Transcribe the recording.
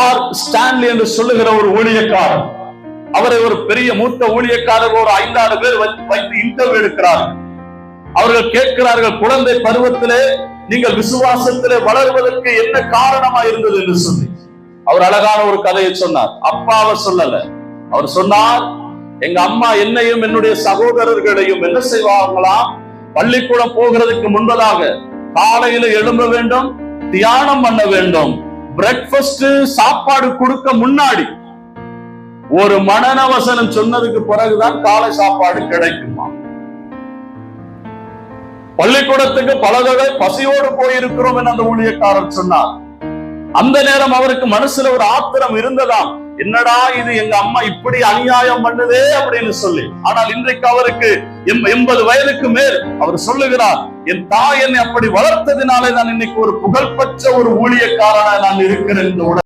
R Stanley என்று சொல்லுகிற ஒரு ஊழியக்காரர், அவரை ஒரு பெரிய மூத்த ஊழியக்காரர் ஒரு 5-6 பேர் வைத்து இன்டர்வியூ எடுக்கிறார்கள். அவர்கள் கேட்கிறார்கள், குழந்தை பருவத்திலே நீங்கள் விசுவாசத்திலே வளர்வதற்கு என்ன காரணமா இருந்தது என்று சொல்லி. அவர் அழகான ஒரு கதையை சொன்னார். அப்பாவை சொல்லல, அவர் சொன்னார், எங்க அம்மா என்னையும் என்னுடைய சகோதரர்களையும் என்ன செய்வாங்களாம், பள்ளிக்கூடம் போகிறதுக்கு முன்பதாக காலையில எழும்ப வேண்டும், தியானம் பண்ண வேண்டும், பிரேக்ஃபாஸ்ட் சாப்பாடு கொடுக்க முன்னாடி ஒரு மனன வசனம் சொன்னதுக்கு பிறகுதான் காலை சாப்பாடு கிடைக்குமா. பள்ளிக்கூடத்துக்கு பல தடவை பசியோடு போயிருக்கிறோம் என்று அந்த ஊழியக்காரர் சொன்னார். அந்த நேரம் அவருக்கு மனசுல ஒரு ஆத்திரம் இருந்ததாம், என்னடா இது எங்க அம்மா இப்படி அநியாயம் பண்ணுதே அப்படின்னு சொல்லி. ஆனால் இன்றைக்கு அவருக்கு 80 வயதுக்கு மேல் அவர் சொல்லுகிறார், என் தாய் என்னை அப்படி வளர்த்ததினாலே நான் இன்னைக்கு ஒரு புகழ்பெற்ற ஒரு ஊழியக்காரனா நான் இருக்கிறேன்.